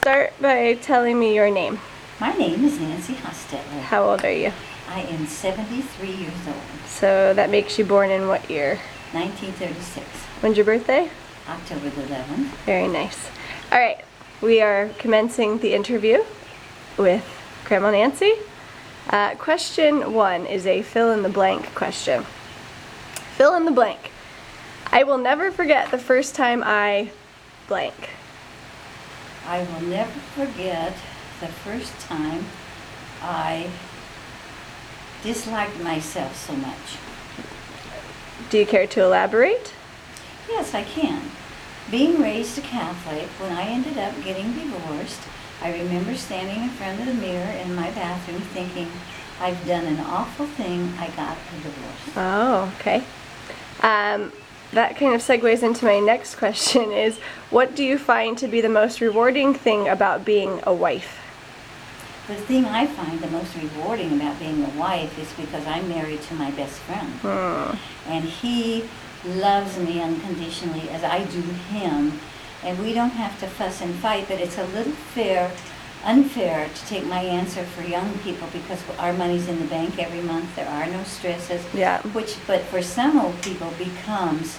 start by telling me your name. My name is Nancy Hostetler. How old are you? I am 73 years old. So that makes you born in what year? 1936. When's your birthday? October the 11th. Very nice. All right, we are commencing the interview with Grandma Nancy. Question 1 is a fill-in-the-blank question. Fill in the blank. I will never forget the first time I blank. I will never forget the first time I disliked myself so much. Do you care to elaborate? Yes, I can. Being raised a Catholic, when I ended up getting divorced, I remember standing in front of the mirror in my bathroom thinking, I've done an awful thing, I got a divorce. Oh, okay. That kind of segues into my next question is, what do you find to be the most rewarding thing about being a wife? The thing I find the most rewarding about being a wife is because I'm married to my best friend. And he loves me unconditionally as I do him. And we don't have to fuss and fight, but it's a little unfair to take my answer for young people because our money's in the bank every month. There are no stresses. Yeah. But for some old people becomes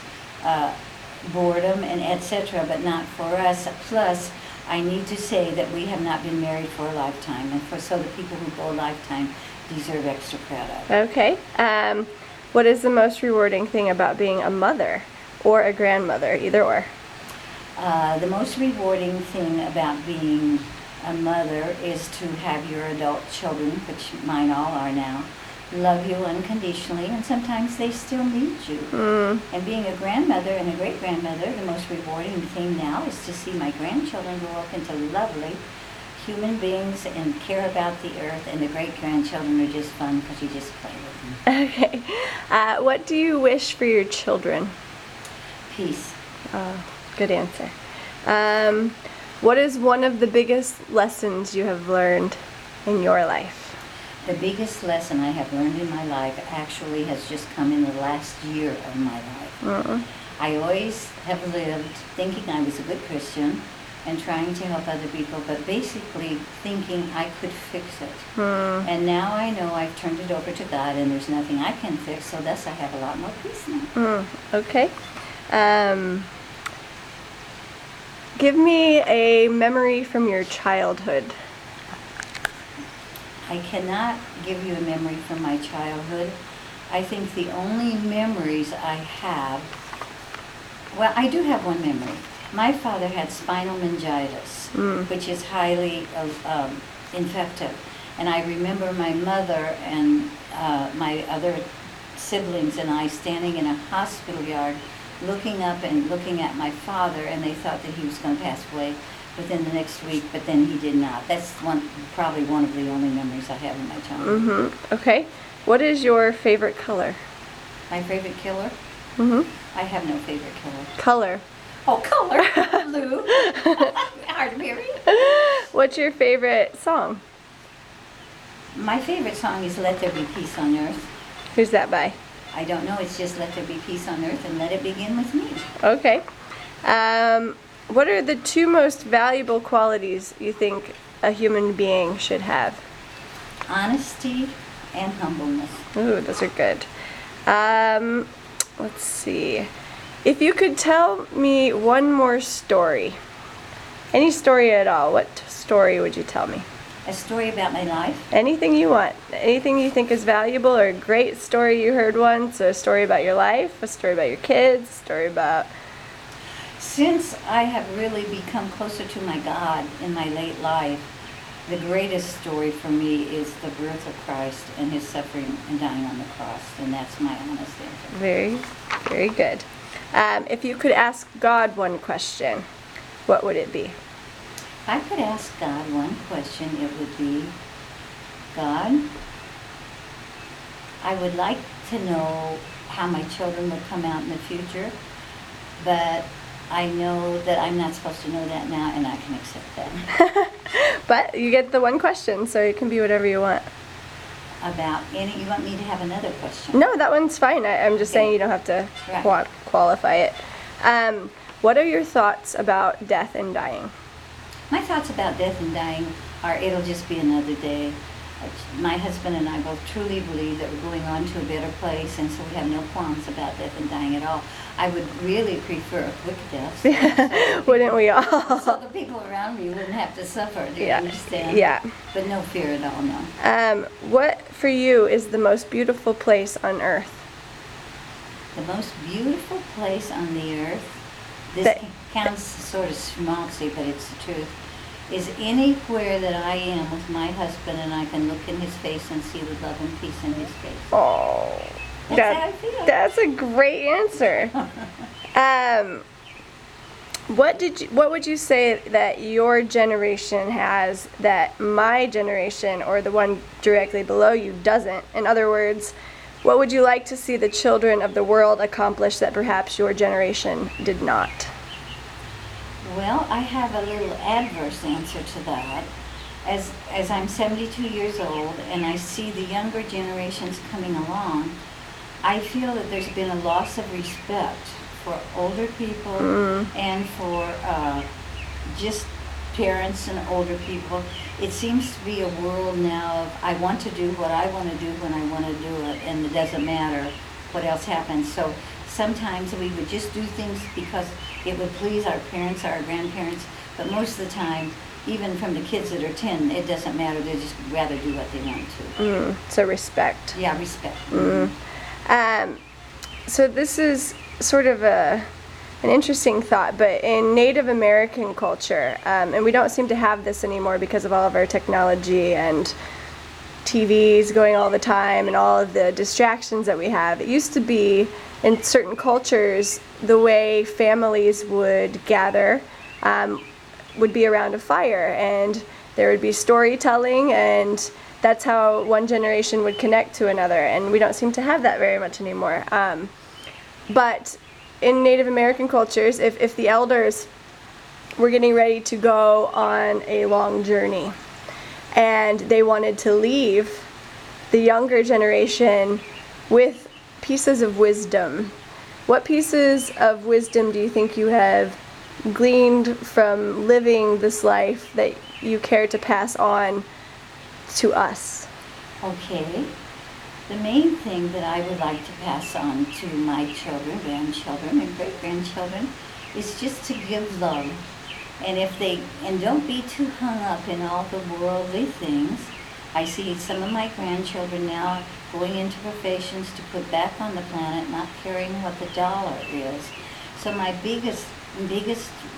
boredom and etc. But not for us. Plus, I need to say that we have not been married for a lifetime, and so the people who go a lifetime deserve extra credit. Okay. What is the most rewarding thing about being a mother or a grandmother, either or? The most rewarding thing about being a mother is to have your adult children, which mine all are now, love you unconditionally, and sometimes they still need you. And being a grandmother and a great-grandmother, the most rewarding thing now is to see my grandchildren grow up into lovely human beings and care about the earth, and the great-grandchildren are just fun because you just play with them. Okay. What do you wish for your children? Peace. Good answer. What is one of the biggest lessons you have learned in your life? The biggest lesson I have learned in my life actually has just come in the last year of my life. I always have lived thinking I was a good Christian and trying to help other people, but basically thinking I could fix it. And now I know I've turned it over to God and there's nothing I can fix, so thus I have a lot more peace now. Okay. Give me a memory from your childhood. I cannot give you a memory from my childhood. I think the only memories I have, well, I do have one memory. My father had spinal meningitis, which is highly infective. And I remember my mother and my other siblings and I standing in a hospital yard looking up and looking at my father, and they thought that he was going to pass away within the next week, but then he did not. That's probably one of the only memories I have in my childhood. Okay. What is your favorite color? My favorite killer? I have no favorite killer. Color. Oh, color? Blue. Hard to hear. What's your favorite song? My favorite song is Let There Be Peace on Earth. Who's that by? I don't know. It's just Let There Be Peace on Earth and let it begin with me. Okay. What are the two most valuable qualities you think a human being should have? Honesty and humbleness. Ooh, those are good. Let's see. If you could tell me one more story, any story at all, what story would you tell me? A story about my life? Anything you want. Anything you think is valuable, or a great story you heard once, a story about your life, a story about your kids, a story about... Since I have really become closer to my God in my late life, the greatest story for me is the birth of Christ and his suffering and dying on the cross, and that's my honest answer. Very, very good. If you could ask God one question, what would it be? If I could ask God one question, it would be, God, I would like to know how my children will come out in the future, but I know that I'm not supposed to know that now, and I can accept that. But you get the one question, so it can be whatever you want. About any, you want me to have another question? No, that one's fine. I'm just saying you don't have to qualify it. What are your thoughts about death and dying? My thoughts about death and dying are it'll just be another day. My husband and I both truly believe that we're going on to a better place, and so we have no qualms about death and dying at all. I would really prefer a quick death. Wouldn't we all? So the people around me wouldn't have to suffer, do you understand? Yeah. But no fear at all, no. What for you is the most beautiful place on earth? The most beautiful place on the earth, this That- sounds sort of schmaltzy, but it's the truth, is anywhere that I am with my husband and I can look in his face and see the love and peace in his face. Oh, That's how I feel. that's a great answer. What would you say that your generation has that my generation or the one directly below you doesn't? In other words, what would you like to see the children of the world accomplish that perhaps your generation did not? Well, I have a little adverse answer to that. As I'm 72 years old and I see the younger generations coming along, I feel that there's been a loss of respect for older people and for just parents and older people. It seems to be a world now of I want to do what I want to do when I want to do it, and it doesn't matter what else happens. So sometimes we would just do things because it would please our parents, our grandparents, but most of the time, even from the kids that are 10, it doesn't matter. They just rather do what they want to. So respect. Yeah, respect. So this is sort of an interesting thought, but in Native American culture, and we don't seem to have this anymore because of all of our technology and TVs going all the time and all of the distractions that we have. It used to be in certain cultures the way families would gather would be around a fire, and there would be storytelling, and that's how one generation would connect to another, and we don't seem to have that very much anymore. But in Native American cultures, if the elders were getting ready to go on a long journey and they wanted to leave the younger generation with pieces of wisdom, what pieces of wisdom do you think you have gleaned from living this life that you care to pass on to us? Okay. The main thing that I would like to pass on to my children, grandchildren, and great-grandchildren is just to give love. And don't be too hung up in all the worldly things. I see some of my grandchildren now going into professions to put back on the planet, not caring what the dollar is. So my biggest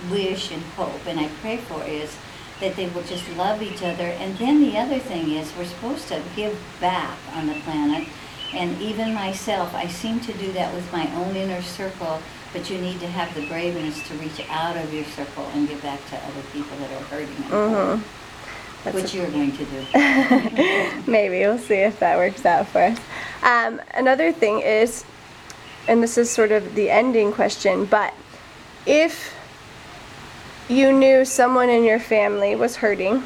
wish and hope, and I pray for, is that they will just love each other. And then the other thing is we're supposed to give back on the planet. And even myself, I seem to do that with my own inner circle, but you need to have the braveness to reach out of your circle and give back to other people that are hurting. Which you're going to do. Maybe. We'll see if that works out for us. Another thing is, and this is sort of the ending question, but if you knew someone in your family was hurting,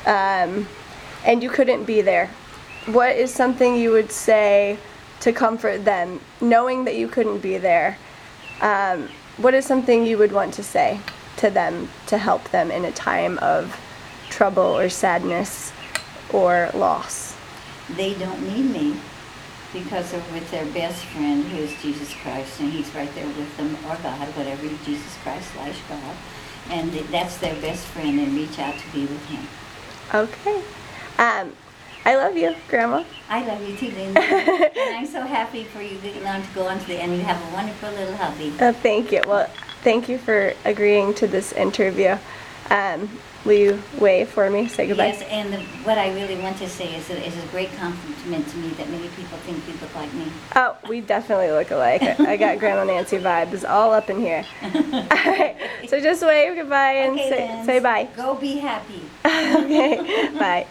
and you couldn't be there, what is something you would say to comfort them, knowing that you couldn't be there? What is something you would want to say to them to help them in a time of trouble or sadness or loss? They don't need me because they're with their best friend, who is Jesus Christ, and he's right there with them, or God, whatever, Jesus Christ / God. And that's their best friend, and reach out to be with him. Okay. I love you, Grandma. I love you too, Linda. And I'm so happy for you to go on to the end. You have a wonderful little hubby. Thank you. Well, thank you for agreeing to this interview. Will you wave for me? Say goodbye. Yes, and what I really want to say is that it's a great compliment to me that many people think you look like me. Oh, we definitely look alike. I got Grandma Nancy vibes all up in here. All right. So just wave goodbye and Okay, say bye. Go be happy. Okay. Bye.